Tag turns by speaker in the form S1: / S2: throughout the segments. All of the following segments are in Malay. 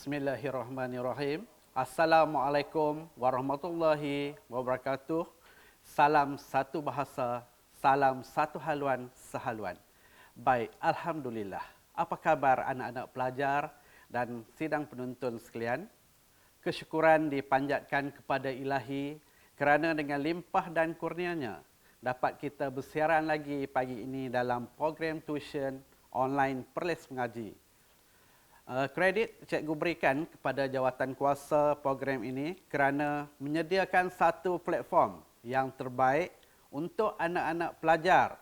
S1: Bismillahirrahmanirrahim. Assalamualaikum warahmatullahi wabarakatuh. Salam satu bahasa, salam satu haluan sehaluan. Baik, Alhamdulillah. Apa kabar anak-anak pelajar dan sidang penuntun sekalian? Kesyukuran dipanjatkan kepada Ilahi kerana dengan limpah dan kurnianya dapat kita bersiaran lagi pagi ini dalam program tuition online Perlis Mengaji. Kredit cikgu berikan kepada jawatan kuasa program ini kerana menyediakan satu platform yang terbaik untuk anak-anak pelajar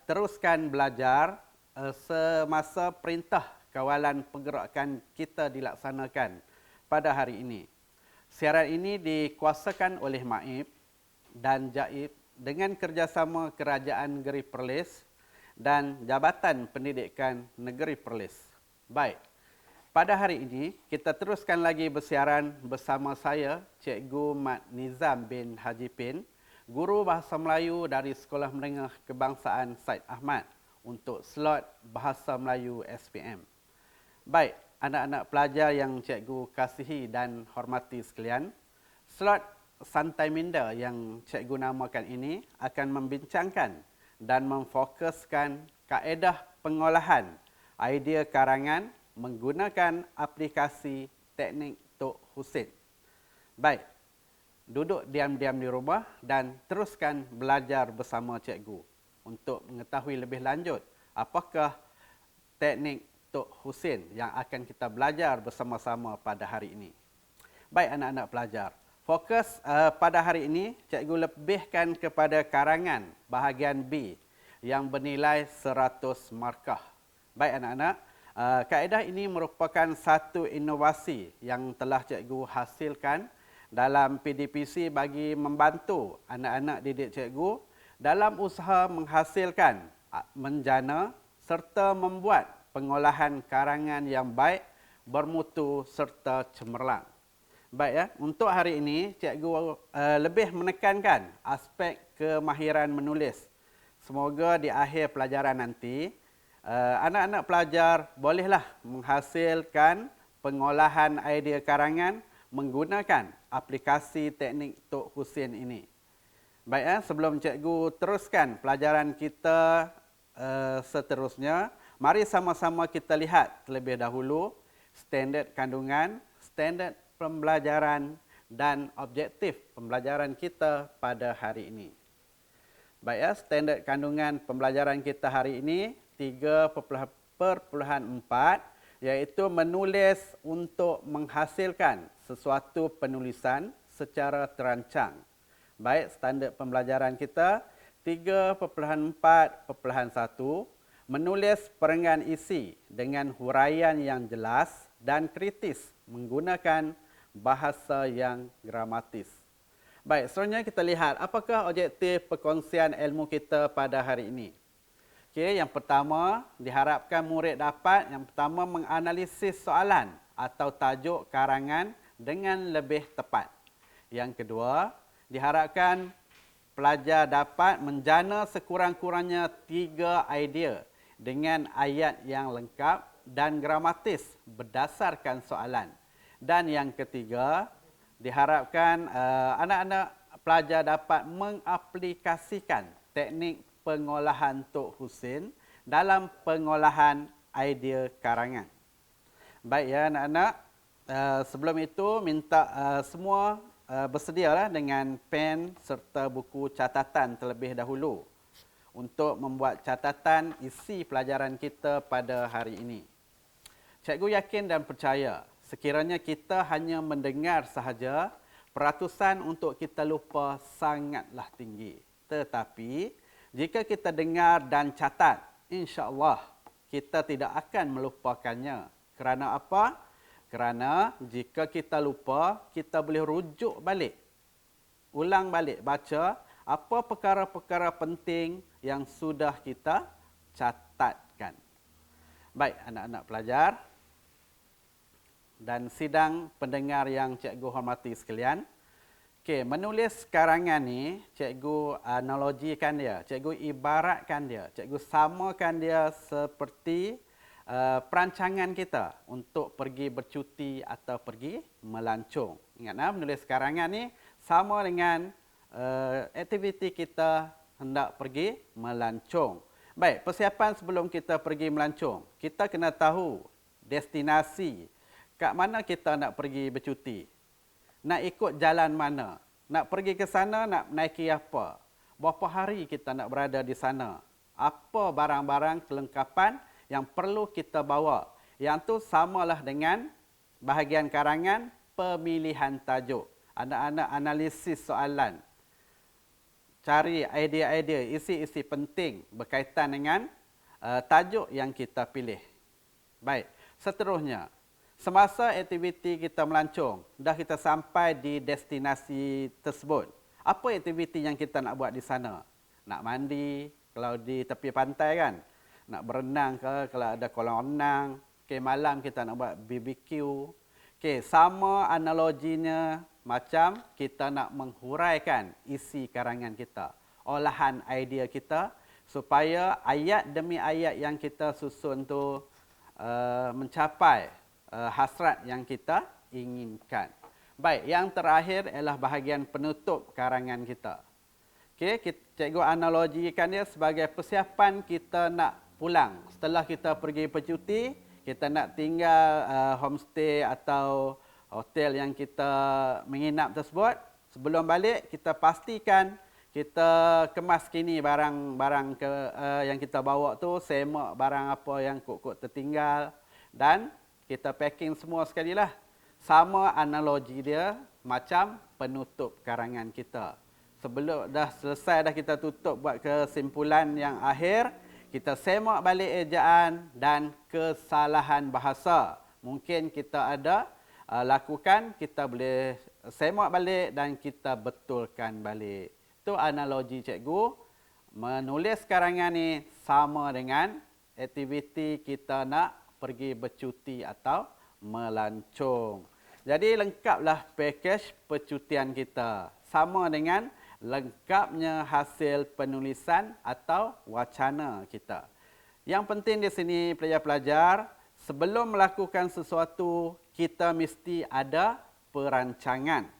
S1: teruskan belajar semasa perintah kawalan pergerakan kita dilaksanakan pada hari ini. Siaran ini dikuasakan oleh MAIP dan JAIB dengan kerjasama Kerajaan Negeri Perlis dan Jabatan Pendidikan Negeri Perlis. Baik, pada hari ini kita teruskan lagi bersiaran bersama saya, Cikgu Mat Nizam bin Haji Pin, Guru Bahasa Melayu dari Sekolah Menengah Kebangsaan Syed Ahmad untuk slot Bahasa Melayu SPM. Baik, anak-anak pelajar yang cikgu kasihi dan hormati sekalian, slot Santai Minda yang cikgu namakan ini akan membincangkan dan memfokuskan kaedah pengolahan idea karangan menggunakan aplikasi teknik Tok Husin. Baik, duduk diam-diam di rumah dan teruskan belajar bersama cikgu untuk mengetahui lebih lanjut apakah teknik Tok Husin yang akan kita belajar bersama-sama pada hari ini. Baik anak-anak pelajar, fokus pada hari ini cikgu lebihkan kepada karangan bahagian B yang bernilai 100 markah. Baik anak-anak, kaedah ini merupakan satu inovasi yang telah cikgu hasilkan dalam PDPC bagi membantu anak-anak didik cikgu dalam usaha menghasilkan, menjana serta membuat pengolahan karangan yang baik, bermutu serta cemerlang. Baik ya, untuk hari ini cikgu lebih menekankan aspek kemahiran menulis. Semoga di akhir pelajaran nanti anak-anak pelajar bolehlah menghasilkan pengolahan idea karangan menggunakan aplikasi teknik Tok Husin ini. Baik ya, sebelum cikgu teruskan pelajaran kita seterusnya, mari sama-sama kita lihat terlebih dahulu standard kandungan, standard pembelajaran dan objektif pembelajaran kita pada hari ini. Baik ya, standard kandungan pembelajaran kita hari ini 3.4 iaitu menulis untuk menghasilkan sesuatu penulisan secara terancang. Baik, standard pembelajaran kita 3.4.1 menulis perenggan isi dengan huraian yang jelas dan kritis menggunakan bahasa yang gramatis. Baik, seterusnya kita lihat apakah objektif perkongsian ilmu kita pada hari ini. Okey, yang pertama, diharapkan murid dapat yang pertama menganalisis soalan atau tajuk karangan dengan lebih tepat. Yang kedua, diharapkan pelajar dapat menjana sekurang-kurangnya 3 idea dengan ayat yang lengkap dan gramatis berdasarkan soalan. Dan yang ketiga, diharapkan anak-anak pelajar dapat mengaplikasikan teknik pengolahan Tok Husin dalam pengolahan idea karangan. Baik ya anak-anak, sebelum itu minta semua bersedialah dengan pen serta buku catatan terlebih dahulu untuk membuat catatan isi pelajaran kita pada hari ini. Cikgu yakin dan percaya sekiranya kita hanya mendengar sahaja, peratusan untuk kita lupa sangatlah tinggi. Tetapi jika kita dengar dan catat, insya-Allah kita tidak akan melupakannya. Kerana apa? Kerana jika kita lupa, kita boleh rujuk balik. Ulang balik baca apa perkara-perkara penting yang sudah kita catatkan. Baik, anak-anak pelajar dan sidang pendengar yang cikgu hormati sekalian. Okey, menulis karangan ni, cikgu analogikan dia, cikgu ibaratkan dia, cikgu samakan dia seperti perancangan kita untuk pergi bercuti atau pergi melancong. Ingat, menulis karangan ni sama dengan aktiviti kita hendak pergi melancong. Baik, persiapan sebelum kita pergi melancong. Kita kena tahu destinasi kat mana kita nak pergi bercuti. Nak ikut jalan mana? Nak pergi ke sana, nak naiki apa? Berapa hari kita nak berada di sana? Apa barang-barang kelengkapan yang perlu kita bawa? Yang tu samalah dengan bahagian karangan pemilihan tajuk. Anak-anak analisis soalan. Cari idea-idea, isi-isi penting berkaitan dengan tajuk yang kita pilih. Baik, seterusnya. Semasa aktiviti kita melancong, dah kita sampai di destinasi tersebut. Apa aktiviti yang kita nak buat di sana? Nak mandi, kalau di tepi pantai kan? Nak berenang ke, kalau ada kolam renang. Okay, malam kita nak buat BBQ. Okay, sama analoginya macam kita nak menghuraikan isi karangan kita. Olahan idea kita supaya ayat demi ayat yang kita susun tu mencapai hasrat yang kita inginkan. Baik, yang terakhir ialah bahagian penutup karangan kita. Okey, cikgu analogikan dia sebagai persiapan kita nak pulang. Setelah kita pergi bercuti, kita nak tinggal homestay atau hotel yang kita menginap tersebut. Sebelum balik, kita pastikan kita kemas kini barang-barang yang kita bawa tu, semak barang apa yang kok-kok tertinggal dan kita packing semua sekali lah. Sama analogi dia macam penutup karangan kita. Sebelum dah selesai dah kita tutup buat kesimpulan yang akhir, kita semak balik ejaan dan kesalahan bahasa. Mungkin kita ada lakukan, kita boleh semak balik dan kita betulkan balik. Itu analogi cikgu. Menulis karangan ni sama dengan aktiviti kita nak pergi bercuti atau melancong. Jadi lengkaplah pakej percutian kita. Sama dengan lengkapnya hasil penulisan atau wacana kita. Yang penting di sini pelajar-pelajar, sebelum melakukan sesuatu, kita mesti ada perancangan.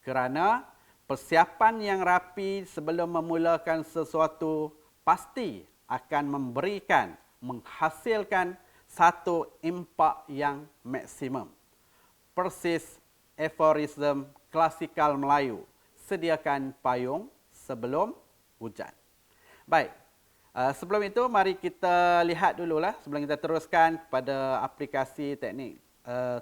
S1: Kerana persiapan yang rapi sebelum memulakan sesuatu pasti akan menghasilkan satu impak yang maksimum. Persis aforism klasikal Melayu, sediakan payung sebelum hujan. Baik, sebelum itu mari kita lihat dululah, sebelum kita teruskan kepada aplikasi teknik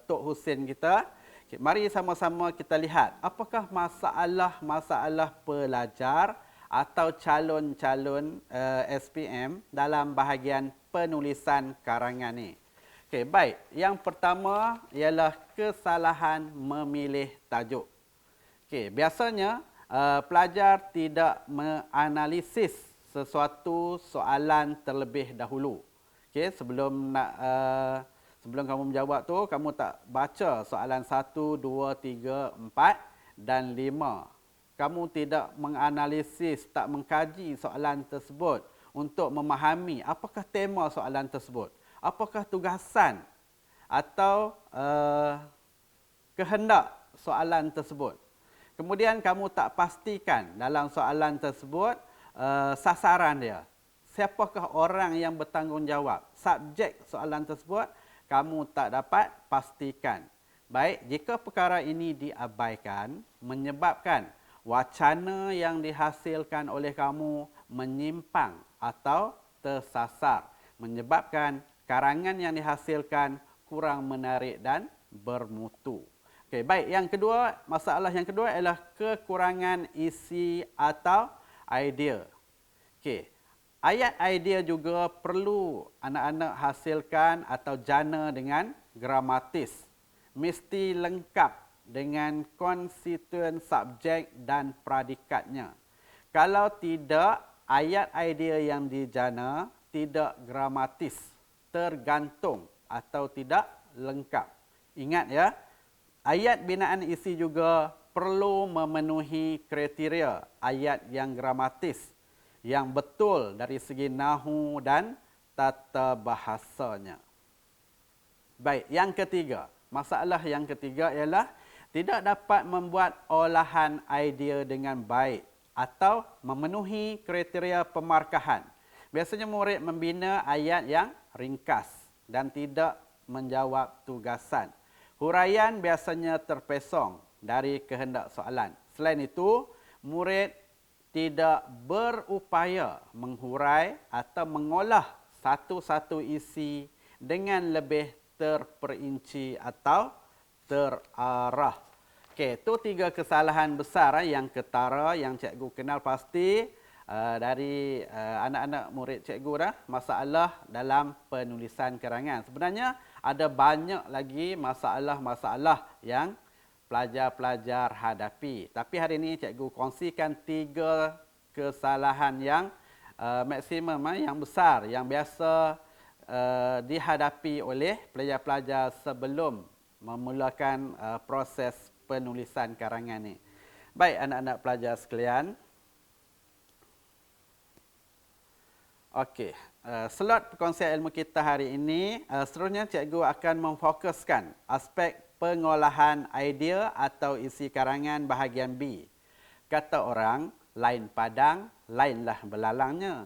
S1: Tok Husin kita. Okay, mari sama-sama kita lihat apakah masalah-masalah pelajar atau calon-calon SPM dalam bahagian penulisan karangan ni. Okey, baik. Yang pertama ialah kesalahan memilih tajuk. Okey, biasanya pelajar tidak menganalisis sesuatu soalan terlebih dahulu. Okey, sebelum kamu menjawab tu, kamu tak baca soalan 1, 2, 3, 4 dan 5. Kamu tidak menganalisis, tak mengkaji soalan tersebut untuk memahami apakah tema soalan tersebut, apakah tugasan atau kehendak soalan tersebut. Kemudian kamu tak pastikan dalam soalan tersebut sasaran dia. Siapakah orang yang bertanggungjawab? Subjek soalan tersebut kamu tak dapat pastikan. Baik, jika perkara ini diabaikan, menyebabkan wacana yang dihasilkan oleh kamu menyimpang atau tersasar, menyebabkan karangan yang dihasilkan kurang menarik dan bermutu. Okey, baik, masalah yang kedua ialah kekurangan isi atau idea. Okey, ayat idea juga perlu anak-anak hasilkan atau jana dengan gramatis. Mesti lengkap dengan konstituen subjek dan predikatnya. Kalau tidak, ayat idea yang dijana tidak gramatis, tergantung atau tidak lengkap. Ingat ya, ayat binaan isi juga perlu memenuhi kriteria ayat yang gramatis, yang betul dari segi nahu dan tata bahasanya. Baik, yang ketiga. Masalah yang ketiga ialah tidak dapat membuat olahan idea dengan baik atau memenuhi kriteria pemarkahan. Biasanya murid membina ayat yang ringkas dan tidak menjawab tugasan. Huraian biasanya terpesong dari kehendak soalan. Selain itu, murid tidak berupaya menghurai atau mengolah satu-satu isi dengan lebih terperinci atau terarah. Okey, itu 3 kesalahan besar yang ketara yang cikgu kenal pasti dari anak-anak murid cikgu dah, masalah dalam penulisan karangan. Sebenarnya ada banyak lagi masalah-masalah yang pelajar-pelajar hadapi. Tapi hari ini cikgu kongsikan 3 kesalahan yang maksimum, yang besar, yang biasa dihadapi oleh pelajar-pelajar sebelum memulakan proses penulisan karangan ni. Baik anak-anak pelajar sekalian. Okey, slot perkongsian ilmu kita hari ini, seterusnya cikgu akan memfokuskan aspek pengolahan idea atau isi karangan bahagian B. Kata orang, lain padang, lainlah belalangnya.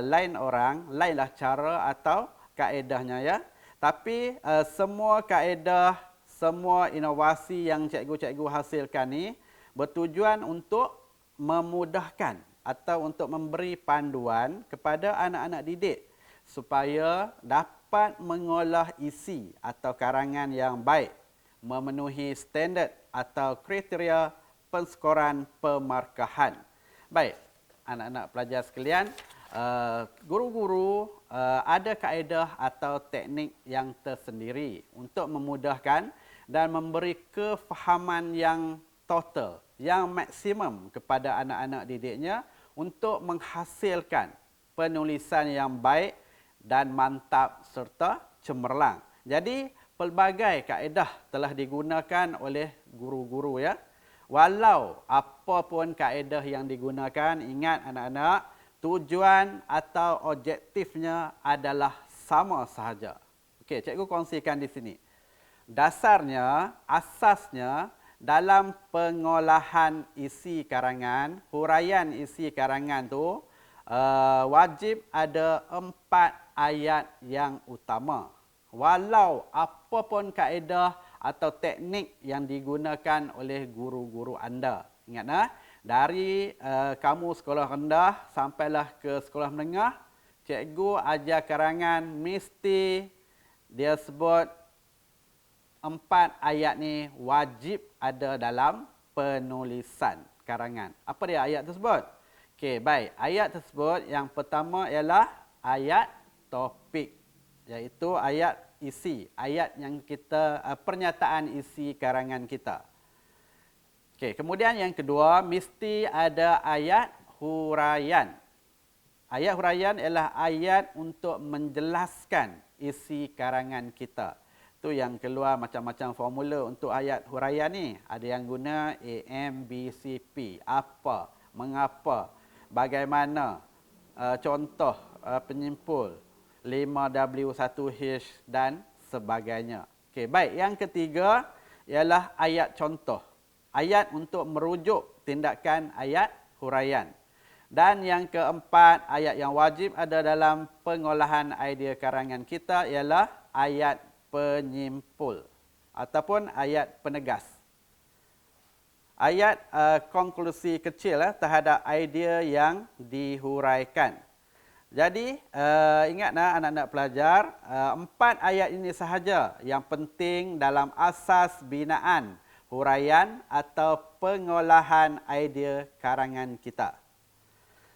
S1: Lain orang, lainlah cara atau kaedahnya ya. Tapi semua kaedah, semua inovasi yang cikgu-cikgu hasilkan ni bertujuan untuk memudahkan atau untuk memberi panduan kepada anak-anak didik supaya dapat mengolah isi atau karangan yang baik, memenuhi standard atau kriteria penskoran pemarkahan. Baik, anak-anak pelajar sekalian, guru-guru ada kaedah atau teknik yang tersendiri untuk memudahkan dan memberi kefahaman yang total, yang maksimum kepada anak-anak didiknya untuk menghasilkan penulisan yang baik dan mantap serta cemerlang. Jadi, pelbagai kaedah telah digunakan oleh guru-guru ya. Walau apapun kaedah yang digunakan, ingat anak-anak, tujuan atau objektifnya adalah sama sahaja. Okey, cikgu kongsikan di sini. Dasarnya, asasnya dalam pengolahan isi karangan, huraian isi karangan tu wajib ada 4 ayat yang utama. Walau apapun kaedah atau teknik yang digunakan oleh guru-guru anda. Ingatlah, dari kamu sekolah rendah sampailah ke sekolah menengah, cikgu ajar karangan mesti dia sebut 4 ayat ni wajib ada dalam penulisan karangan. Apa dia ayat tersebut? Okey, baik. Ayat tersebut yang pertama ialah ayat topik, iaitu ayat isi, ayat yang kita pernyataan isi karangan kita. Okey, kemudian yang kedua mesti ada ayat huraian. Ayat huraian ialah ayat untuk menjelaskan isi karangan kita. Tu yang keluar macam-macam formula untuk ayat huraian ni. Ada yang guna A, M, B, C, P. Apa, mengapa, bagaimana, contoh, penyimpul, 5W1H dan sebagainya. Okey, baik. Yang ketiga ialah ayat contoh. Ayat untuk merujuk tindakan ayat huraian. Dan yang keempat, ayat yang wajib ada dalam pengolahan idea karangan kita ialah ayat penyimpul ataupun ayat penegas. Ayat konklusi kecil terhadap idea yang dihuraikan. Jadi, ingatlah anak-anak pelajar, 4 ayat ini sahaja yang penting dalam asas binaan huraian atau pengolahan idea karangan kita.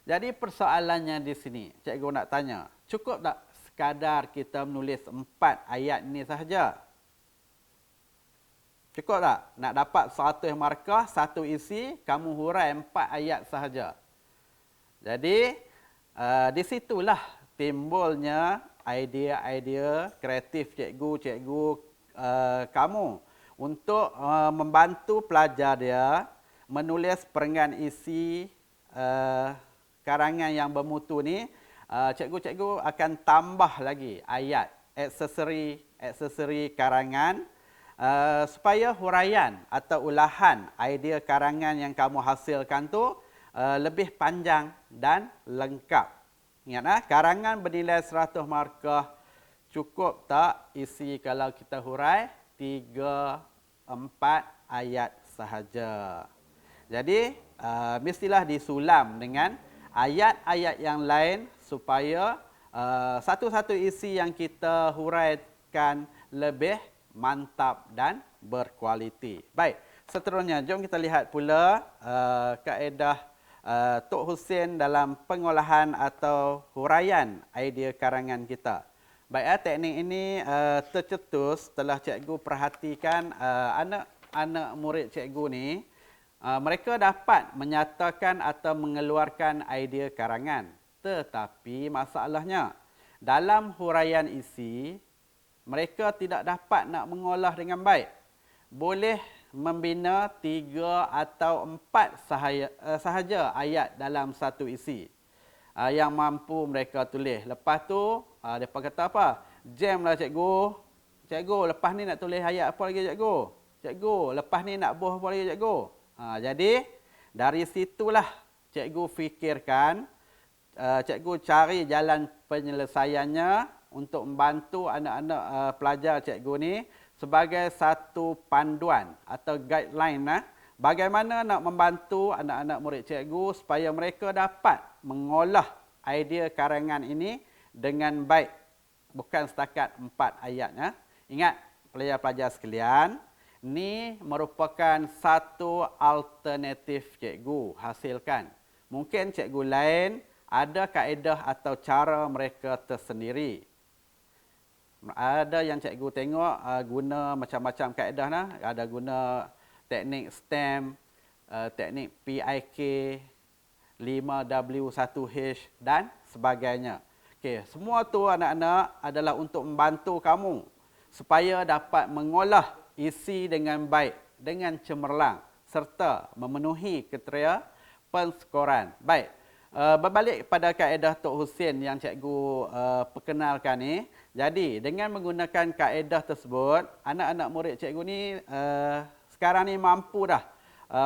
S1: Jadi persoalannya di sini, cikgu nak tanya, cukup tak sekadar kita menulis 4 ayat ini sahaja? Cukup tak? Nak dapat 100 markah, 1 isi, kamu hurai 4 ayat sahaja. Jadi, di situlah timbulnya idea-idea kreatif cikgu kamu untuk membantu pelajar dia menulis perenggan isi karangan yang bermutu ni. Cikgu-cikgu akan tambah lagi ayat, aksesori aksesori karangan supaya huraian atau ulahan idea karangan yang kamu hasilkan tu lebih panjang dan lengkap. Ingat, karangan bernilai 100 markah cukup tak isi kalau kita hurai 3-4 ayat sahaja. Jadi mestilah disulam dengan ayat-ayat yang lain supaya satu-satu isi yang kita huraikan lebih mantap dan berkualiti. Baik, seterusnya jom kita lihat pula kaedah Tok Husin dalam pengolahan atau huraian idea karangan kita. Baik, teknik ini tercetus setelah cikgu perhatikan anak-anak murid cikgu ni, mereka dapat menyatakan atau mengeluarkan idea karangan. Tetapi masalahnya, dalam huraian isi, mereka tidak dapat nak mengolah dengan baik. Boleh membina 3 atau 4 sahaja ayat dalam satu isi yang mampu mereka tulis. Lepas tu, mereka kata apa? Jam lah cikgu. Cikgu, lepas ni nak tulis ayat apa lagi cikgu? Cikgu, lepas ni nak buah apa lagi cikgu? Jadi, dari situlah cikgu fikirkan, cikgu cari jalan penyelesaiannya untuk membantu anak-anak pelajar cikgu ni sebagai satu panduan atau guideline bagaimana nak membantu anak-anak murid cikgu supaya mereka dapat mengolah idea karangan ini dengan baik, bukan setakat 4 ayatnya. Ingat pelajar-pelajar sekalian, ini merupakan satu alternatif cikgu hasilkan. Mungkin cikgu lain ada kaedah atau cara mereka tersendiri. Ada yang cikgu tengok guna macam-macam kaedah nah. Ada guna teknik STEM, teknik PIK, 5W1H dan sebagainya. Okey, semua tu anak-anak adalah untuk membantu kamu supaya dapat mengolah isi dengan baik, dengan cemerlang serta memenuhi kriteria penskoran. Baik. Berbalik pada kaedah Tok Husin yang cikgu perkenalkan ni. Jadi, dengan menggunakan kaedah tersebut, anak-anak murid cikgu ni sekarang ni mampu dah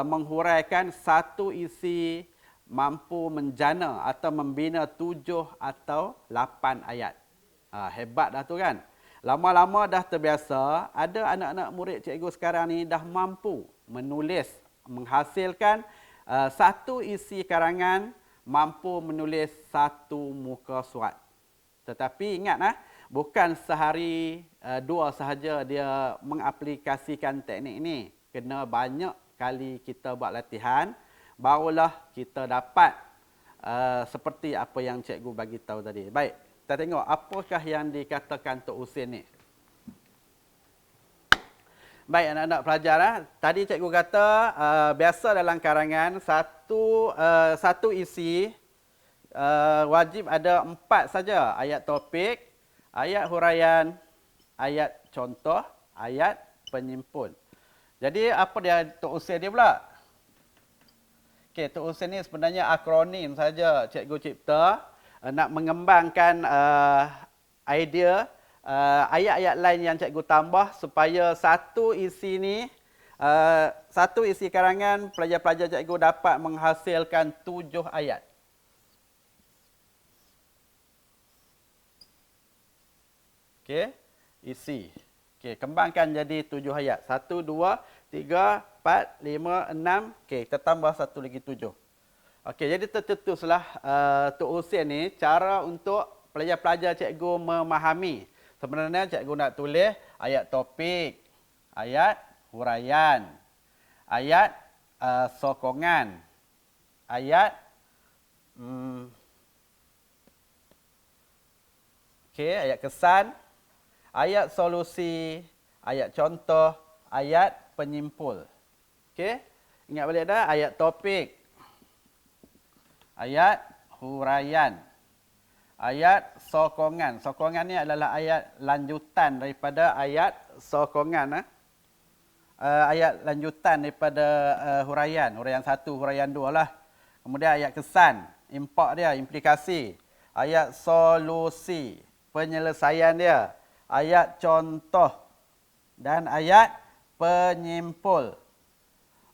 S1: menghuraikan satu isi, mampu menjana atau membina 7 atau 8 ayat. Hebat dah tu kan. Lama-lama dah terbiasa, ada anak-anak murid cikgu sekarang ni dah mampu menulis, menghasilkan satu isi karangan, mampu menulis satu muka surat. Tetapi ingat, bukan sehari 2 sahaja dia mengaplikasikan teknik ini. Kena banyak kali kita buat latihan, barulah kita dapat seperti apa yang cikgu bagi tahu tadi. Baik, kita tengok apakah yang dikatakan Tok Husin ni. Baik anak-anak pelajar, tadi cikgu kata biasa dalam karangan satu isi wajib ada 4 saja. Ayat topik, ayat huraian, ayat contoh, ayat penyimpul. Jadi apa dia Tok Husin dia pula? Okey, Tok Husin ni sebenarnya akronim saja cikgu cipta nak mengembangkan idea ayat-ayat lain yang cikgu tambah supaya satu isi karangan pelajar-pelajar cikgu dapat menghasilkan 7 ayat. Okey, isi. Okey, kembangkan jadi 7 ayat. 1, 2, 3, 4, 5, 6. Okey, kita tambah satu lagi 7. Okey, jadi tercetuslah Tok Husin ni cara untuk pelajar-pelajar cikgu memahami. Sebenarnya cikgu nak tulis ayat topik, ayat huraian, ayat sokongan, ayat ayat kesan, ayat solusi, ayat contoh, ayat penyimpul. Okey, ingat balik dah ayat topik, ayat huraian, ayat sokongan. Sokongan ni adalah ayat lanjutan daripada ayat sokongan. Ayat lanjutan daripada huraian. Huraian 1, huraian 2 lah. Kemudian ayat kesan, impak dia, implikasi. Ayat solusi, penyelesaian dia. ayat contoh dan ayat penyimpul.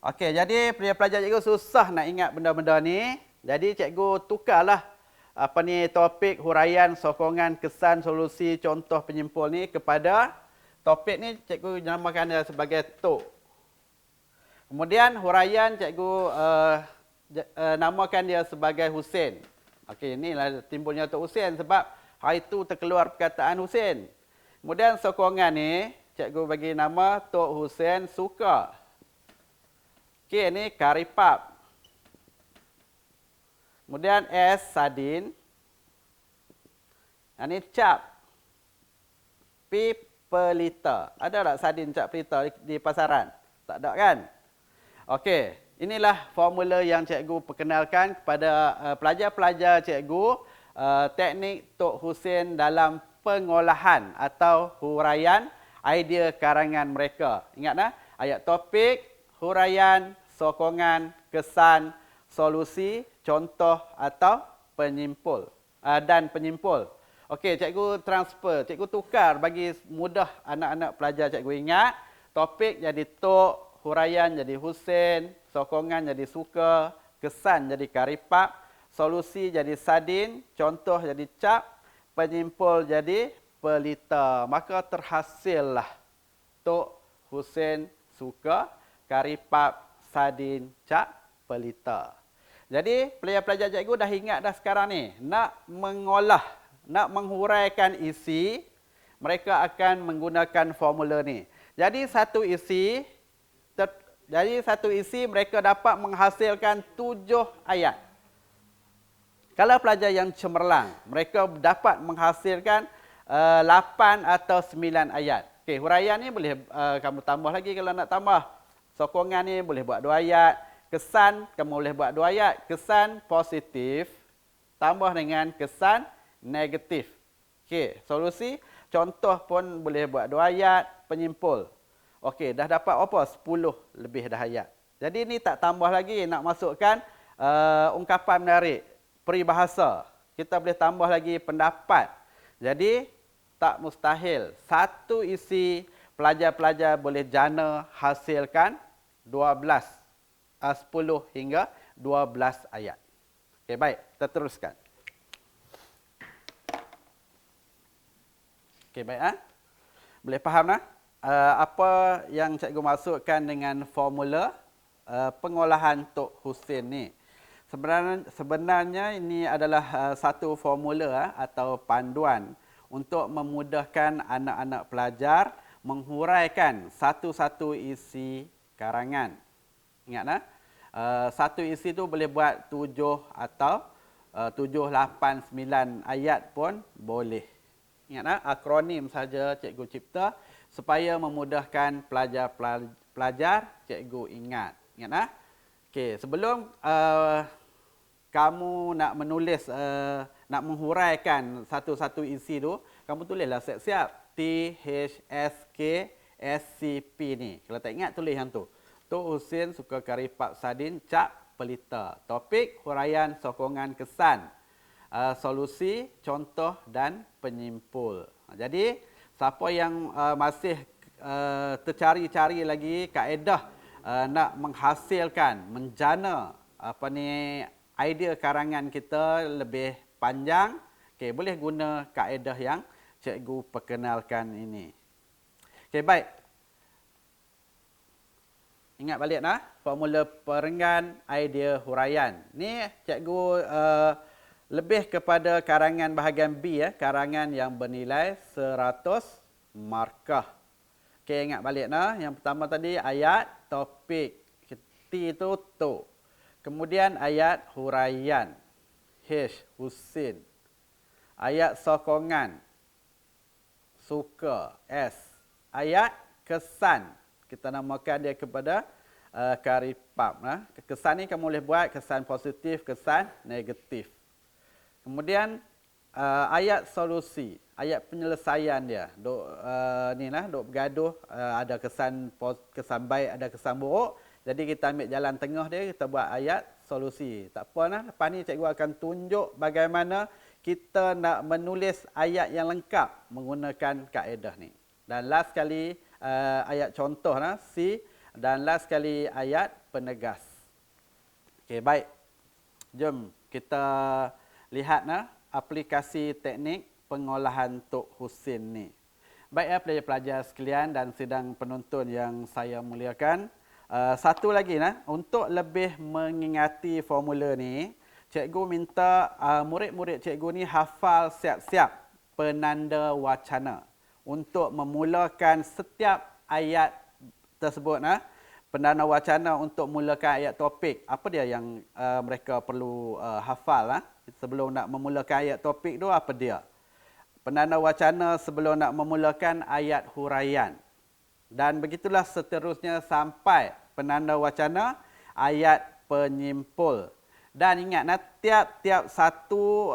S1: Okey, jadi pelajar cikgu susah nak ingat benda-benda ni. Jadi cikgu tukarlah topik huraian, sokongan, kesan, solusi, contoh, penyimpul ni kepada topik ni cikgu namakan dia sebagai tok. Kemudian huraian cikgu namakan dia sebagai Husin. Okey, inilah timbulnya Tok Husin sebab hari itu terkeluar perkataan Husin. Kemudian sokongan ni cikgu bagi nama Tok Husin suka. Okey, ni karipap. Kemudian S sardin. Ini cap. P pelita. Ada tak sardin cap pelita di pasaran? Tak ada kan? Okey, inilah formula yang cikgu perkenalkan kepada pelajar-pelajar cikgu teknik Tok Husin dalam pengolahan atau huraian idea karangan mereka. Ingat ayat topik, huraian, sokongan, kesan, solusi, contoh atau penyimpul dan penyimpul. Okey, cikgu transfer, cikgu tukar bagi mudah anak-anak pelajar cikgu ingat. Topik jadi tok, huraian jadi Husin, sokongan jadi suka, kesan jadi karipap, solusi jadi sardin, contoh jadi cap, penyimpul jadi pelita. Maka terhasillah Tok Husin suka, karipap, sardin, cap, pelita. Jadi pelajar-pelajar cikgu dah ingat dah sekarang ni, nak mengolah, nak menghuraikan isi, mereka akan menggunakan formula ni. Jadi satu isi mereka dapat menghasilkan 7 ayat. Kalau pelajar yang cemerlang, mereka dapat menghasilkan 8 atau 9 ayat. Okey, huraian ni boleh kamu tambah lagi kalau nak tambah. Sokongan ni boleh buat 2 ayat. Kesan kamu boleh buat 2 ayat. Kesan positif tambah dengan kesan negatif. Okey, solusi contoh pun boleh buat 2 ayat, penyimpul. Okey, dah dapat apa? 10 lebih dah ayat. Jadi ni tak tambah lagi nak masukkan ungkapan menarik, peribahasa. Kita boleh tambah lagi pendapat. Jadi tak mustahil. Satu isi pelajar-pelajar boleh jana hasilkan 10 hingga 12 ayat. Okey, baik. Kita teruskan. Okey, baik. Boleh faham apa yang cikgu masukkan dengan formula pengolahan Tok Husin ni. Sebenarnya ini adalah satu formula atau panduan untuk memudahkan anak-anak pelajar menghuraikan satu-satu isi karangan. Ingat satu isi tu boleh buat 7 atau 7, 8, 9 ayat pun boleh. Ingat akronim saja cikgu cipta supaya memudahkan pelajar cikgu ingat. Ingat okey, sebelum kamu nak menulis nak menghuraikan satu-satu isi tu, kamu tulislah siap-siap THSKSCP ni. Kalau tak ingat tulis yang tu. Tok Husin suka karipap sardin, cap, pelita. Topik, huraian, sokongan, kesan, solusi, contoh dan penyimpul. Jadi siapa yang masih tercari-cari lagi kaedah nak menghasilkan, menjana idea karangan kita lebih panjang, okey, boleh guna kaedah yang cikgu perkenalkan ini. Okey, baik. Ingat balik formula perenggan idea huraian. Ni cikgu lebih kepada karangan bahagian B, karangan yang bernilai 100 markah. Okey, ingat balik yang pertama tadi ayat, topik, T itu tok. Kemudian ayat huraian, H, Husin. Ayat sokongan, suka, S. Ayat kesan, kita namakan dia kepada karipap. Kesan ni kamu boleh buat kesan positif, kesan negatif. Kemudian ayat solusi, ayat penyelesaian dia. Dok bergaduh, ada kesan baik, ada kesan buruk. Jadi kita ambil jalan tengah dia, kita buat ayat solusi. Tak apa lepas ni cikgu akan tunjuk bagaimana kita nak menulis ayat yang lengkap menggunakan kaedah ni. Dan last sekali ayat contoh C, dan last sekali ayat penegas. Okey, baik. Jom kita lihat aplikasi teknik pengolahan Tok Husin ni. Baik pelajar-pelajar sekalian dan sidang penonton yang saya muliakan. Satu lagi untuk lebih mengingati formula ni, cikgu minta murid-murid cikgu ni hafal siap-siap penanda wacana untuk memulakan setiap ayat tersebut. Penanda wacana untuk mulakan ayat topik. Apa dia yang mereka perlu hafal sebelum nak memulakan ayat topik tu, apa dia? Penanda wacana sebelum nak memulakan ayat huraian. Dan begitulah seterusnya sampai penanda wacana ayat penyimpul. Dan ingat tiap-tiap satu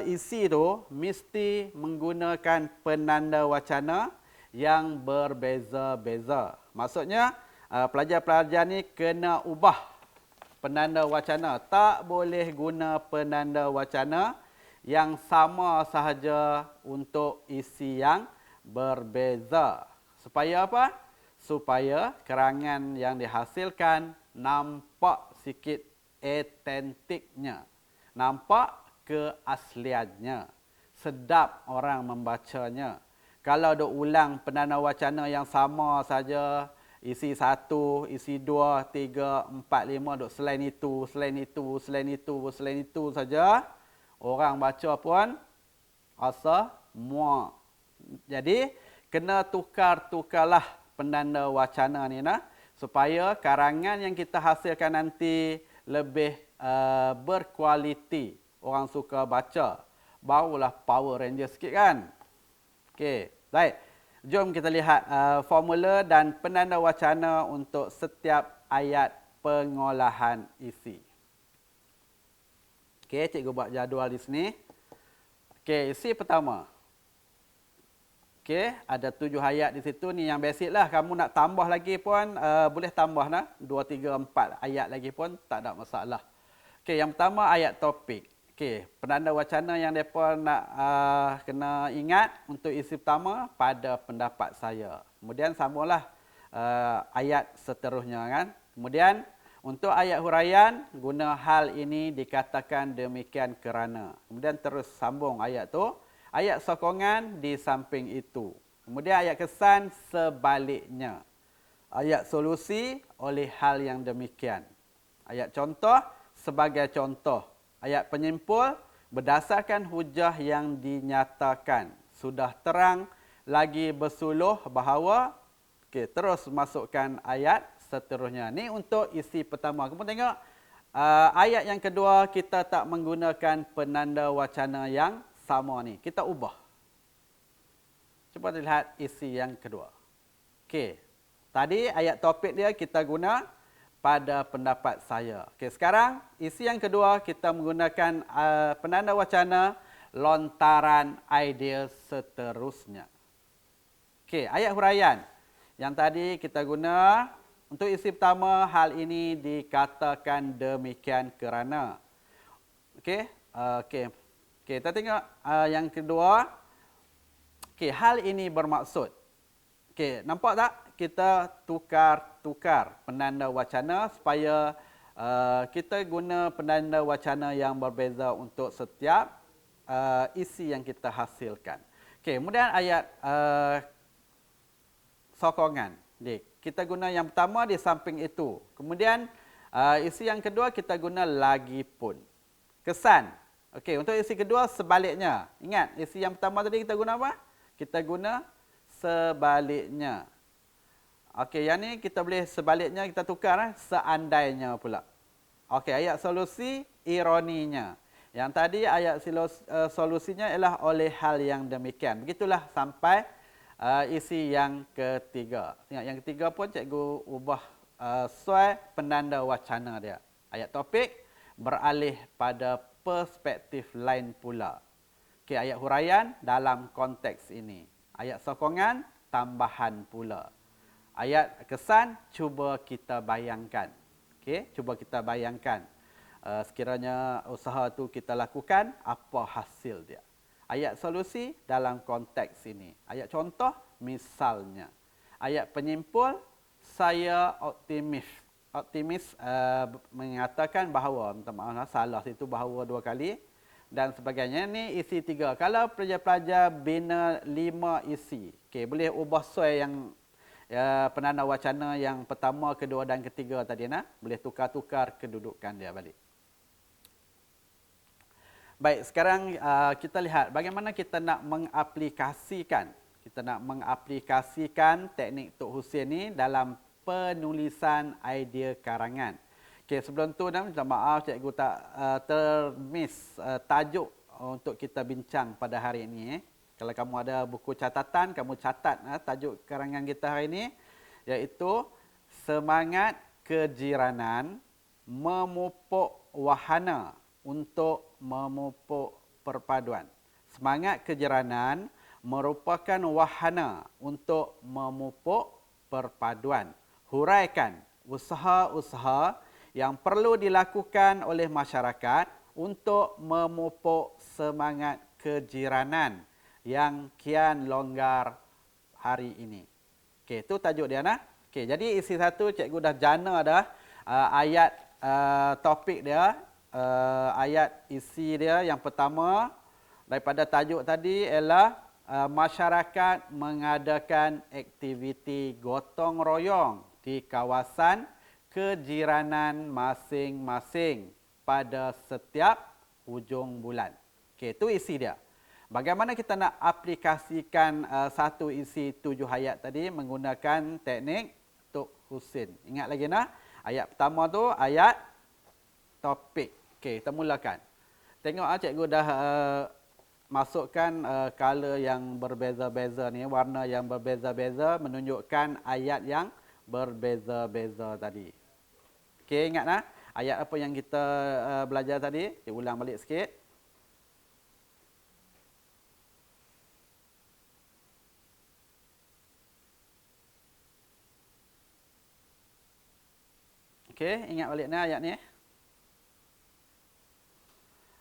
S1: isi tu mesti menggunakan penanda wacana yang berbeza-beza. Maksudnya pelajar-pelajar ni kena ubah penanda wacana. Tak boleh guna penanda wacana yang sama sahaja untuk isi yang berbeza. Supaya apa? Supaya kerangan yang dihasilkan nampak sikit autentiknya. Nampak keasliannya. Sedap orang membacanya. Kalau duk ulang penanda wacana yang sama saja, isi 1, isi 2, 3, 4, 5, duk selain itu saja, orang baca pun rasa muak. Jadi, kena tukarlah penanda wacana ni supaya karangan yang kita hasilkan nanti lebih berkualiti. Orang suka baca. Barulah Power Ranger sikit kan? Okey, baik. Jom kita lihat formula dan penanda wacana untuk setiap ayat pengolahan isi. Okey, cikgu buat jadual di sini. Okey, isi pertama. Okey, ada 7 ayat di situ ni yang basic lah. Kamu nak tambah lagi pun boleh tambah 2, 3, 4 ayat lagi pun tak ada masalah. Okey, yang pertama ayat topik. Okey, penanda wacana yang mereka nak kena ingat untuk isi pertama pada pendapat saya. Kemudian sambunglah ayat seterusnya kan. Kemudian untuk ayat huraian, guna hal ini dikatakan demikian kerana. Kemudian terus sambung ayat tu. Ayat sokongan di samping itu. Kemudian ayat kesan sebaliknya. Ayat solusi oleh hal yang demikian. Ayat contoh sebagai contoh. Ayat penyimpul berdasarkan hujah yang dinyatakan. Sudah terang lagi bersuluh bahawa. Okey, terus masukkan ayat seterusnya. Ni untuk isi pertama. Kamu tengok ayat yang kedua kita tak menggunakan penanda wacana yang sama ni. Kita ubah. Cuba lihat isi yang kedua. Okey. Tadi ayat topik dia kita guna pada pendapat saya. Okey, sekarang isi yang kedua kita menggunakan penanda wacana lontaran idea seterusnya. Okey, ayat huraian. Yang tadi kita guna untuk isi pertama, hal ini dikatakan demikian kerana. Okey, okey. Okey, kita tengok yang kedua. Okey, hal ini bermaksud. Okey, nampak tak? Kita tukar penanda wacana supaya kita guna penanda wacana yang berbeza untuk setiap isi yang kita hasilkan. Okey, kemudian ayat sokongan. Kita guna yang pertama di samping itu. Kemudian isi yang kedua kita guna lagi pun. Kesan. Okey, untuk isi kedua sebaliknya. Ingat, isi yang pertama tadi kita guna apa? Kita guna sebaliknya. Okey, yang ni kita boleh sebaliknya kita tukar seandainya pula. Okey, ayat solusi ironinya. Yang tadi ayat solusinya ialah oleh hal yang demikian. Begitulah sampai isi yang ketiga. Tengok yang ketiga pun cikgu ubah sesuai penanda wacana dia. Ayat topik beralih pada perspektif lain pula. Okey, ayat huraian dalam konteks ini. Ayat sokongan tambahan pula. Ayat kesan cuba kita bayangkan. Okey, cuba kita bayangkan. Sekiranya usaha tu kita lakukan, apa hasil dia. Ayat solusi dalam konteks ini. Ayat contoh, misalnya. Ayat penyimpul, saya optimis. Optimis mengatakan bahawa, minta maaf salah situ bahawa 2 kali. Dan sebagainya. Ini isi 3. Kalau pelajar-pelajar bina 5 isi. Okey, boleh ubah soal yang penanda wacana yang pertama, kedua dan ketiga tadi. Boleh tukar-tukar kedudukan dia balik. Baik, sekarang kita lihat bagaimana kita nak mengaplikasikan. Kita nak mengaplikasikan teknik Tok Husin ni dalam penulisan idea karangan. Okey, sebelum tu minta maaf cikgu tak termiss tajuk untuk kita bincang pada hari ini. Kalau kamu ada buku catatan, kamu catat tajuk karangan kita hari ini, iaitu Semangat Kejiranan Memupuk Wahana untuk Memupuk Perpaduan. Semangat kejiranan merupakan wahana untuk memupuk perpaduan. Huraikan usaha-usaha yang perlu dilakukan oleh masyarakat untuk memupuk semangat kejiranan yang kian longgar hari ini. Okey, itu tajuk dia Okey, jadi isi 1 cikgu dah jana dah ayat topik dia, ayat isi dia yang pertama daripada tajuk tadi ialah masyarakat mengadakan aktiviti gotong royong di kawasan kejiranan masing-masing pada setiap hujung bulan. Okey, itu isi dia. Bagaimana kita nak aplikasikan satu isi 7 ayat tadi menggunakan teknik Tok Husin. Ingat lagi ayat pertama tu ayat topik. Okey, kita mulakan. Tengok cikgu dah masukkan color yang berbeza-beza ni, warna yang berbeza-beza menunjukkan ayat yang berbeza-beza tadi. Okey, ingat ayat apa yang kita belajar tadi? Kita ulang balik sikit. Okey, ingat balik ayat ni.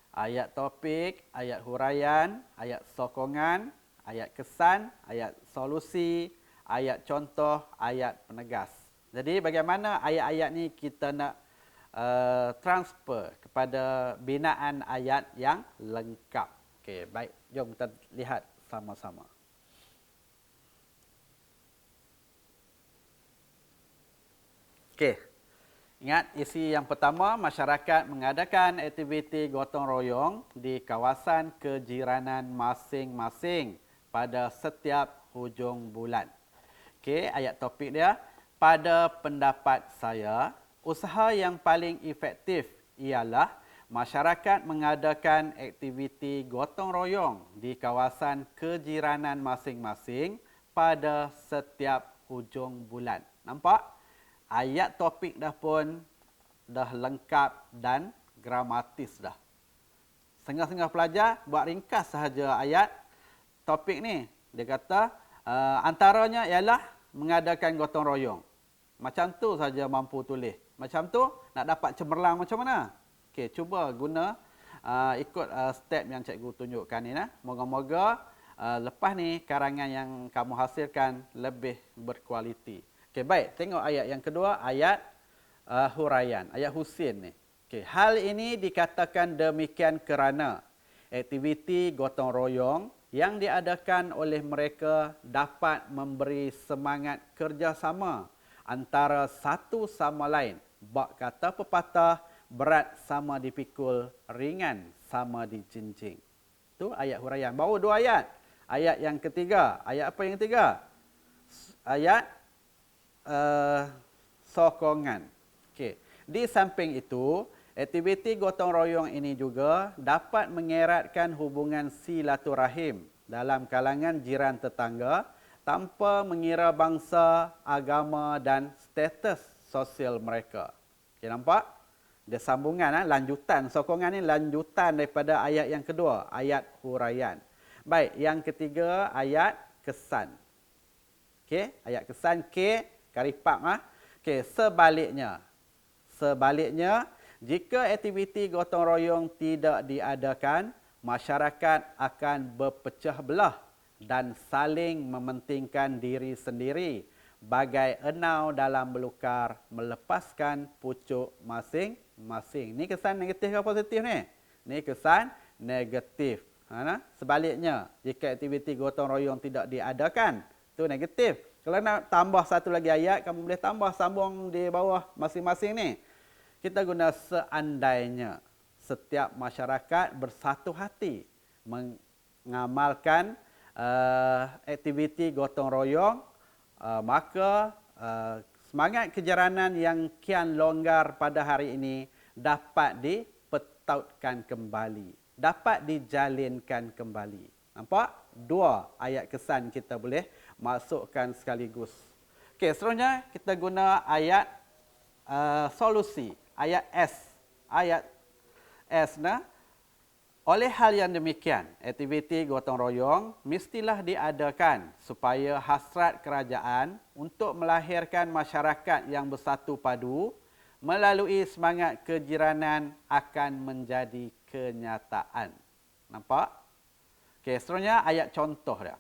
S1: Ayat topik, ayat huraian, ayat sokongan, ayat kesan, ayat solusi, ayat contoh, ayat penegas. Jadi bagaimana ayat-ayat ni kita nak transfer kepada binaan ayat yang lengkap. Okey, baik. Jom kita lihat sama-sama. Okey. Ingat isi yang pertama, masyarakat mengadakan aktiviti gotong royong di kawasan kejiranan masing-masing pada setiap hujung bulan. Okey, ayat topik dia, pada pendapat saya, usaha yang paling efektif ialah masyarakat mengadakan aktiviti gotong royong di kawasan kejiranan masing-masing pada setiap hujung bulan. Nampak? Ayat topik dah pun dah lengkap dan gramatis dah. Setengah-setengah pelajar buat ringkas sahaja ayat topik ni. Dia kata antaranya ialah mengadakan gotong royong. Macam tu saja mampu tulis. Macam tu nak dapat cemerlang macam mana? Okey, cuba guna ikut step yang cikgu tunjukkan ni. Moga-moga lepas ni karangan yang kamu hasilkan lebih berkualiti. Okey, baik. Tengok ayat yang kedua, ayat huraian, ayat Husin ni. Okey, hal ini dikatakan demikian kerana aktiviti gotong royong yang diadakan oleh mereka dapat memberi semangat kerjasama antara satu sama lain. Bak kata pepatah, berat sama dipikul, ringan sama dijinjing. Itu ayat huraian. Baru 2 ayat. Ayat yang ketiga. Ayat apa yang ketiga? Ayat sokongan. Okey. Di samping itu, aktiviti gotong royong ini juga dapat mengeratkan hubungan silaturahim dalam kalangan jiran tetangga tanpa mengira bangsa, agama dan status sosial mereka. Okey, nampak? Dia sambungan, lanjutan. Sokongan ni lanjutan daripada ayat yang kedua, ayat huraian. Baik, yang ketiga, ayat kesan. Okey, ayat kesan K, karipap. Okey, sebaliknya. Sebaliknya, Jika aktiviti gotong royong tidak diadakan, masyarakat akan berpecah belah dan saling mementingkan diri sendiri bagai enau dalam belukar melepaskan pucuk masing-masing. Ni kesan negatif ke positif ni? Ni kesan negatif. Sebaliknya, jika aktiviti gotong royong tidak diadakan, itu negatif. Kalau nak tambah satu lagi ayat, kamu boleh tambah sambung di bawah masing-masing ni. Kita guna seandainya setiap masyarakat bersatu hati mengamalkan aktiviti gotong royong, maka semangat kejaranan yang kian longgar pada hari ini dapat dipetautkan kembali, dapat dijalinkan kembali. Nampak? Dua ayat kesan kita boleh masukkan sekaligus. Okey, seterusnya kita guna ayat solusi. Ayat S. Ayat S nah. Oleh hal yang demikian, aktiviti gotong royong mestilah diadakan supaya hasrat kerajaan untuk melahirkan masyarakat yang bersatu padu melalui semangat kejiranan akan menjadi kenyataan. Nampak? Okey, seterusnya ayat contoh dia.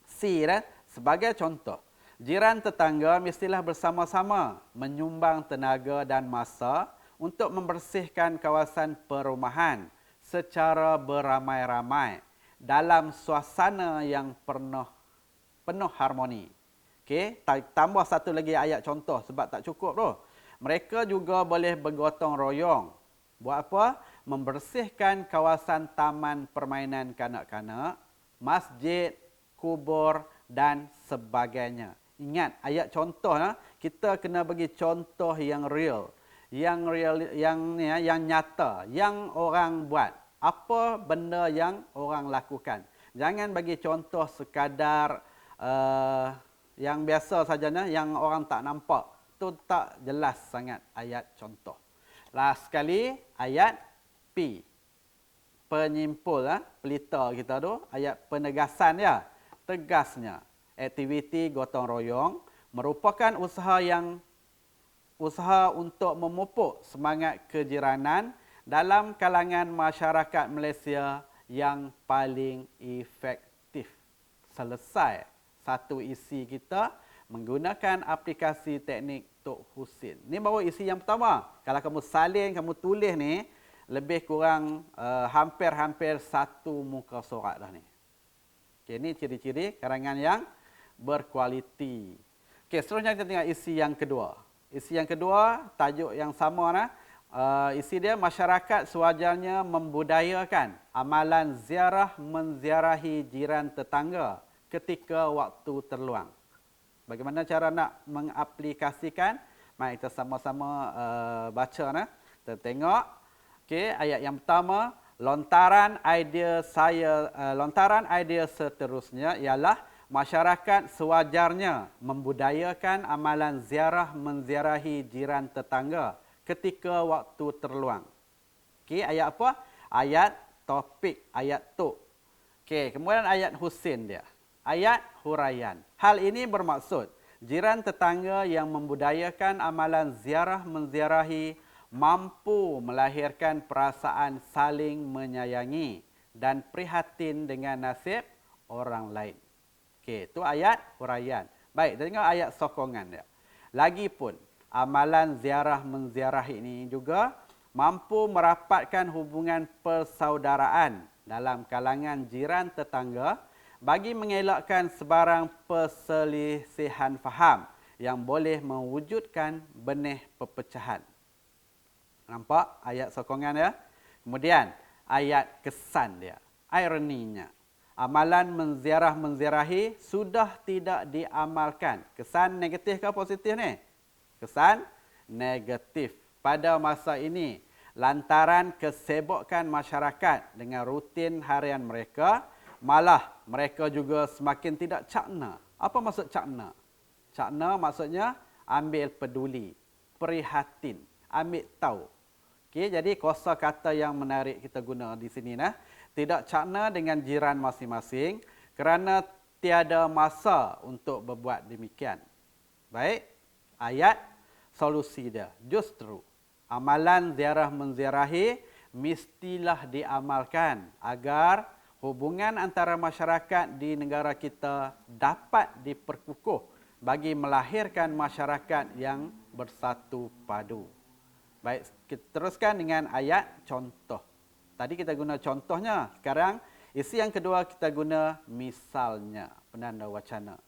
S1: C dah, sebagai contoh. Jiran tetangga mestilah bersama-sama menyumbang tenaga dan masa untuk membersihkan kawasan perumahan secara beramai-ramai dalam suasana yang penuh harmoni. Okey, tambah satu lagi ayat contoh sebab tak cukup tu. Mereka juga boleh bergotong royong. Buat apa? Membersihkan kawasan taman permainan kanak-kanak, masjid, kubur dan sebagainya. Ingat, ayat contoh kita kena bagi contoh yang real, yang nyata, yang orang buat. Apa benda yang orang lakukan. Jangan bagi contoh sekadar yang biasa saja, yang orang tak nampak. Itu tak jelas sangat ayat contoh. Last sekali, ayat P. Penyimpul, pelita kita tu, ayat penegasan ya. Tegasnya, aktiviti gotong royong merupakan usaha untuk memupuk semangat kejiranan dalam kalangan masyarakat Malaysia yang paling efektif. Selesai satu isi kita menggunakan aplikasi teknik Tok Husin. Ni baru isi yang pertama. Kalau kamu salin, kamu tulis ni, lebih kurang hampir-hampir satu muka surat dah ni. Okay, ini ciri-ciri karangan yang berkualiti. Okay, seterusnya kita tengok isi yang kedua. Isi yang kedua, tajuk yang sama. Isi dia, masyarakat sewajarnya membudayakan amalan ziarah menziarahi jiran tetangga ketika waktu terluang. Bagaimana cara nak mengaplikasikan? Mari kita sama-sama baca. Kita tengok. Okay, ayat yang pertama. Lontaran idea seterusnya ialah masyarakat sewajarnya membudayakan amalan ziarah menziarahi jiran tetangga ketika waktu terluang. Okey, ayat apa? Ayat topik, ayat tok. Okey, kemudian ayat Husin dia. Ayat huraian. Hal ini bermaksud jiran tetangga yang membudayakan amalan ziarah menziarahi mampu melahirkan perasaan saling menyayangi dan prihatin dengan nasib orang lain. Okey, itu ayat huraian. Baik, kita tengok ayat sokongan dia. Lagipun, amalan ziarah menziarahi ini juga mampu merapatkan hubungan persaudaraan dalam kalangan jiran tetangga bagi mengelakkan sebarang perselisihan faham yang boleh mewujudkan benih perpecahan. Nampak ayat sokongan dia? Kemudian ayat kesan dia. Ironinya, amalan menziarahi sudah tidak diamalkan. Kesan negatif ke positif ni? Kesan negatif pada masa ini lantaran kesibukan masyarakat dengan rutin harian mereka, malah mereka juga semakin tidak cakna. Apa maksud cakna? Cakna maksudnya ambil peduli, prihatin, ambil tahu. Okey, jadi kosa kata yang menarik kita guna di sini tidak cakna dengan jiran masing-masing kerana tiada masa untuk berbuat demikian. Baik, ayat solusi dia. Justru amalan ziarah menziarahi mestilah diamalkan agar hubungan antara masyarakat di negara kita dapat diperkukuh bagi melahirkan masyarakat yang bersatu padu. Baik, kita teruskan dengan ayat contoh. Tadi kita guna contohnya, sekarang isi yang kedua kita guna misalnya, penanda wacana.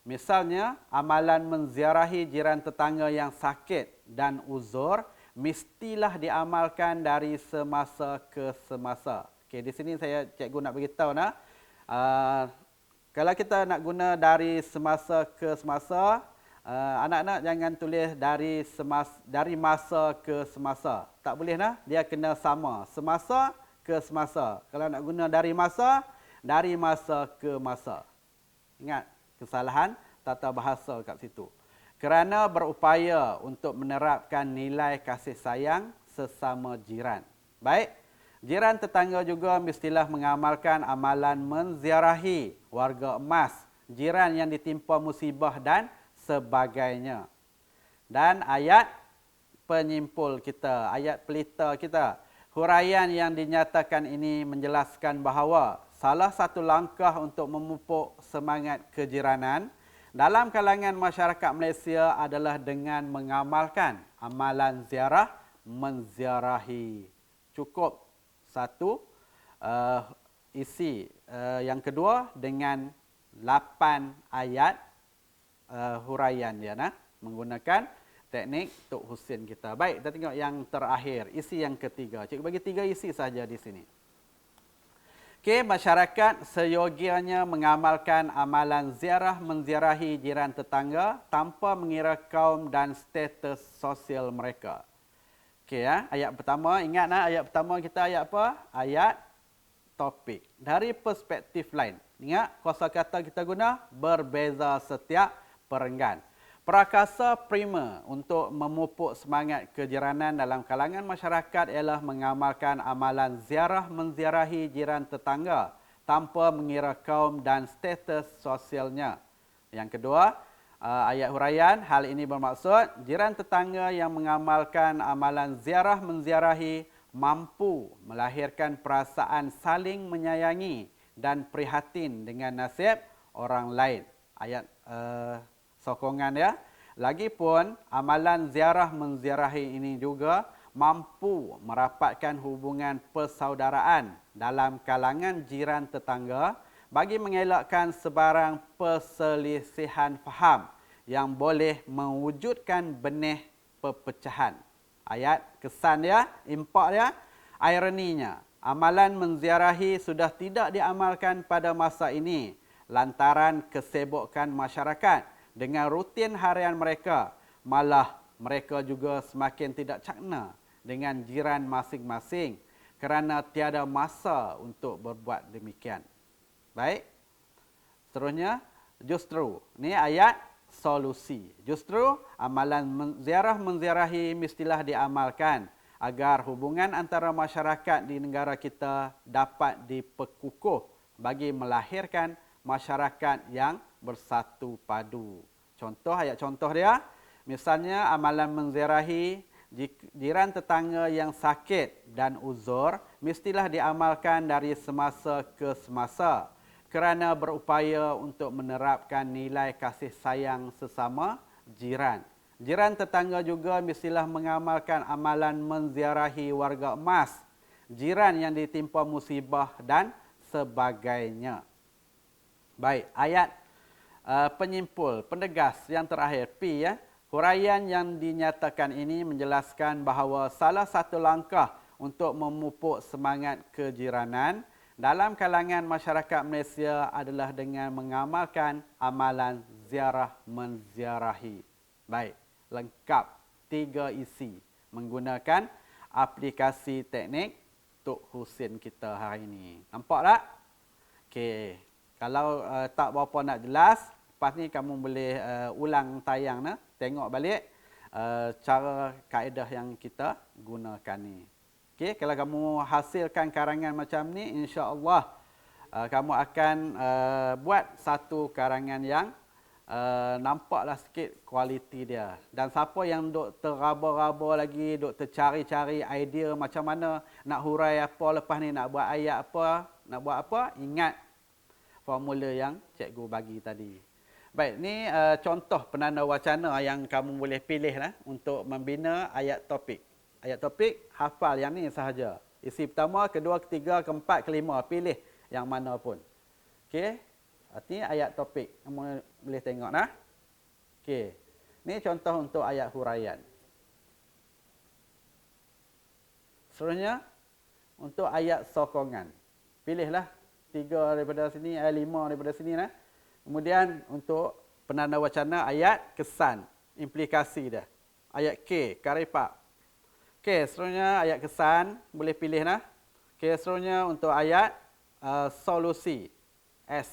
S1: Misalnya, amalan menziarahi jiran tetangga yang sakit dan uzur mestilah diamalkan dari semasa ke semasa. Okey, di sini cikgu nak beritahu kalau kita nak guna dari semasa ke semasa, anak-anak jangan tulis dari masa ke semasa. Tak boleh dia kena sama, semasa ke semasa. Kalau nak guna dari masa ke masa. Ingat kesalahan tata bahasa kat situ. Kerana berupaya untuk menerapkan nilai kasih sayang sesama jiran. Baik, jiran tetangga juga mestilah mengamalkan amalan menziarahi warga emas, jiran yang ditimpa musibah dan sebagainya. Dan ayat penyimpul kita, ayat pelita kita, huraian yang dinyatakan ini menjelaskan bahawa salah satu langkah untuk memupuk semangat kejiranan dalam kalangan masyarakat Malaysia adalah dengan mengamalkan amalan ziarah menziarahi. Cukup satu isi. Yang kedua dengan 8 ayat huraian dia menggunakan teknik Tok Husin kita. Baik, kita tengok yang terakhir, isi yang ketiga. Cikgu bagi 3 isi saja di sini. Okey, masyarakat seyogianya mengamalkan amalan ziarah menziarahi jiran tetangga tanpa mengira kaum dan status sosial mereka. Okey ayat pertama, ingat ayat pertama kita ayat apa? Ayat topik. Dari perspektif lain. Ingat kosakata kita guna berbeza setiap perenggan. Prakasa prima untuk memupuk semangat kejiranan dalam kalangan masyarakat ialah mengamalkan amalan ziarah menziarahi jiran tetangga tanpa mengira kaum dan status sosialnya. Yang kedua, ayat huraian, hal ini bermaksud jiran tetangga yang mengamalkan amalan ziarah menziarahi mampu melahirkan perasaan saling menyayangi dan prihatin dengan nasib orang lain. Ayat sokongan ya. Lagipun amalan ziarah menziarahi ini juga mampu merapatkan hubungan persaudaraan dalam kalangan jiran tetangga bagi mengelakkan sebarang perselisihan faham yang boleh mewujudkan benih perpecahan. Ayat kesan dia, impak dia, ironinya. Amalan menziarahi sudah tidak diamalkan pada masa ini lantaran kesibukan masyarakat dengan rutin harian mereka, malah mereka juga semakin tidak cakna dengan jiran masing-masing kerana tiada masa untuk berbuat demikian. Baik. Seterusnya, justru. Ini ayat solusi. Justru amalan ziarah menziarahi mestilah diamalkan agar hubungan antara masyarakat di negara kita dapat diperkukuh bagi melahirkan masyarakat yang bersatu padu. Contoh, ayat contoh dia. Misalnya, amalan menziarahi jiran tetangga yang sakit dan uzur mestilah diamalkan dari semasa ke semasa kerana berupaya untuk menerapkan nilai kasih sayang sesama jiran. Jiran tetangga juga mestilah mengamalkan amalan menziarahi warga emas, jiran yang ditimpa musibah dan sebagainya. Baik, ayat penyimpul, pendegas yang terakhir, P ya. Huraian yang dinyatakan ini menjelaskan bahawa salah satu langkah untuk memupuk semangat kejiranan dalam kalangan masyarakat Malaysia adalah dengan mengamalkan amalan ziarah menziarahi. Baik, lengkap 3 isi menggunakan aplikasi teknik Tok Husin kita hari ini. Nampak tak? Okey. Kalau tak berapa nak jelas, lepas ni kamu boleh ulang tayang tengok balik cara kaedah yang kita gunakan ni. Okey, kalau kamu hasilkan karangan macam ni, insya-Allah kamu akan buat satu karangan yang nampaklah sikit kualiti dia. Dan siapa yang duk teraba-raba lagi, duk tercari-cari idea macam mana nak hurai apa lepas ni, nak buat ayat apa, nak buat apa, ingat formula yang cikgu bagi tadi. Baik, ni contoh penanda wacana yang kamu boleh pilih lah untuk membina ayat topik. Ayat topik, hafal yang ni sahaja. Isi pertama, kedua, ketiga, keempat, kelima. Pilih yang mana pun. Okey. Ini ayat topik. Kamu boleh tengok nah. Okey. Ini contoh untuk ayat huraian. Seterusnya, untuk ayat sokongan. Pilihlah 3 daripada sini, 5 daripada sini nah. Kemudian untuk penanda wacana ayat kesan, implikasi dia. Ayat K, karipap. Okey, seterusnya ayat kesan, boleh pilih nah. Okey, seterusnya untuk ayat solusi, S.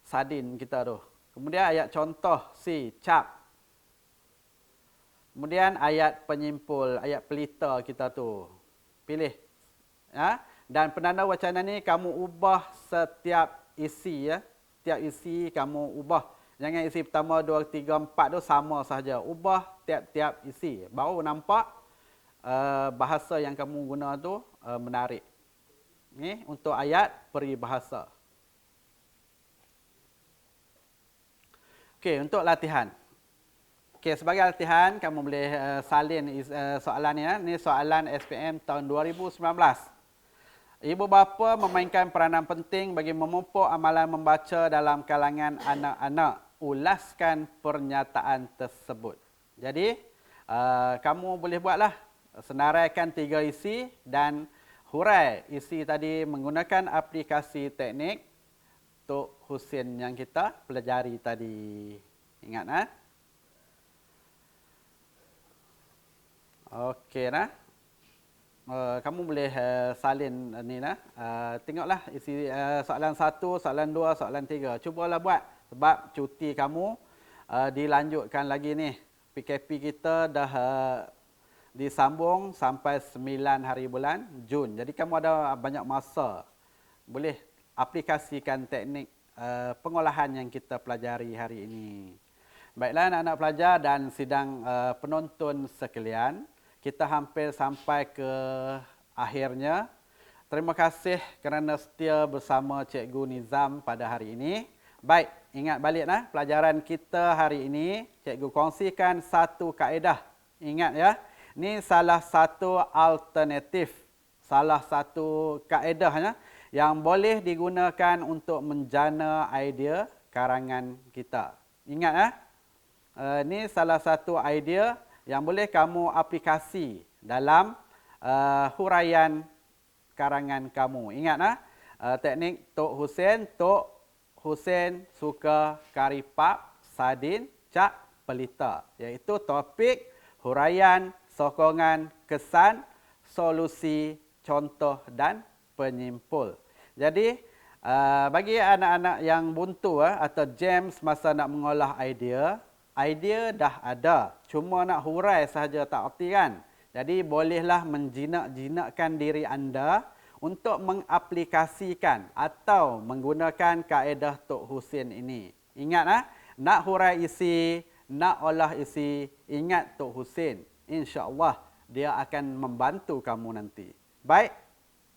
S1: Sardin kita tu. Kemudian ayat contoh, C, cap. Kemudian ayat penyimpul, ayat pelita kita tu. Pilih. Ya? Dan penanda wacana ni kamu ubah setiap isi ya. Setiap isi kamu ubah. Jangan isi pertama, 2, 3, 4 tu sama sahaja. Ubah tiap-tiap isi. Baru nampak bahasa yang kamu guna tu menarik. Ni untuk ayat peribahasa. Okey, untuk latihan. Okey, sebagai latihan kamu boleh salin soalan ni. Ni soalan SPM tahun 2019. Ibu bapa memainkan peranan penting bagi memupuk amalan membaca dalam kalangan anak-anak. Ulaskan pernyataan tersebut. Jadi, kamu boleh buatlah. Senaraikan 3 isi dan hurai isi tadi menggunakan aplikasi teknik Tok Husin yang kita pelajari tadi. Ingat nah? Okey nah. Kamu boleh salin ni nah. Tengoklah isi soalan 1, soalan 2, soalan 3. Cubalah buat sebab cuti kamu dilanjutkan lagi ni. PKP kita dah disambung sampai 9 hari bulan Jun. Jadi kamu ada banyak masa. Boleh aplikasikan teknik pengolahan yang kita pelajari hari ini. Baiklah anak-anak pelajar dan sidang penonton sekalian, kita hampir sampai ke akhirnya. Terima kasih kerana setia bersama Cikgu Nizam pada hari ini. Baik, ingat balik nah pelajaran kita hari ini, cikgu kongsikan satu kaedah. Ingat ya, ini salah satu alternatif, salah satu kaedahnya yang boleh digunakan untuk menjana idea karangan kita. Ingat ya, ini salah satu idea yang boleh kamu aplikasi dalam huraian karangan kamu. Ingat teknik Tok Husin suka karipap, sardin, cak, pelita. Iaitu topik, huraian, sokongan, kesan, solusi, contoh dan penyimpul. Jadi, bagi anak-anak yang buntu atau jam semasa nak mengolah idea dah ada. Cuma nak hurai sahaja tak erti kan? Jadi, bolehlah menjinak-jinakkan diri anda untuk mengaplikasikan atau menggunakan kaedah Tok Husin ini. Ingat nak hurai isi, nak olah isi, ingat Tok Husin. InsyaAllah dia akan membantu kamu nanti. Baik,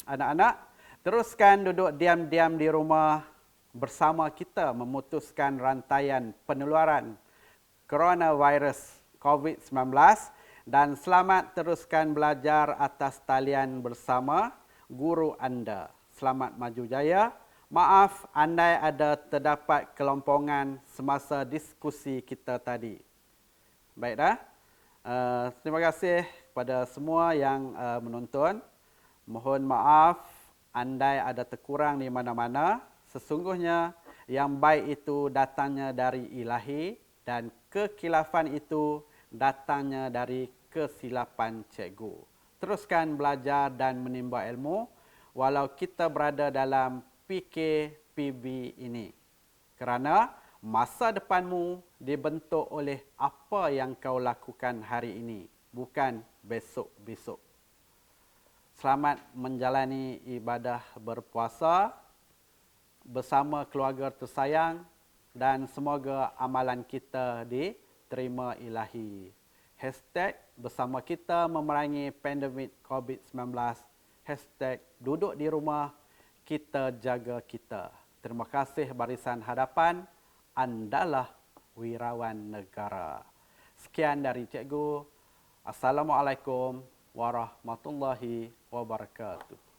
S1: anak-anak, teruskan duduk diam-diam di rumah bersama kita memutuskan rantaian penularan coronavirus COVID-19 dan selamat teruskan belajar atas talian bersama guru anda. Selamat maju jaya. Maaf andai ada terdapat kelompongan semasa diskusi kita tadi. Baik dah. Terima kasih kepada semua yang menonton. Mohon maaf andai ada terkurang di mana-mana. Sesungguhnya yang baik itu datangnya dari ilahi dan kekilafan itu datangnya dari kesilapan cikgu. Teruskan belajar dan menimba ilmu walau kita berada dalam PKPB ini. Kerana masa depanmu dibentuk oleh apa yang kau lakukan hari ini, bukan besok-besok. Selamat menjalani ibadah berpuasa bersama keluarga tersayang. dan semoga amalan kita diterima ilahi. Hashtag bersama kita memerangi pandemik COVID-19. Hashtag duduk di rumah, kita jaga kita. Terima kasih Barisan Hadapan, andalah wirawan negara. Sekian dari Cikgu. Assalamualaikum warahmatullahi wabarakatuh.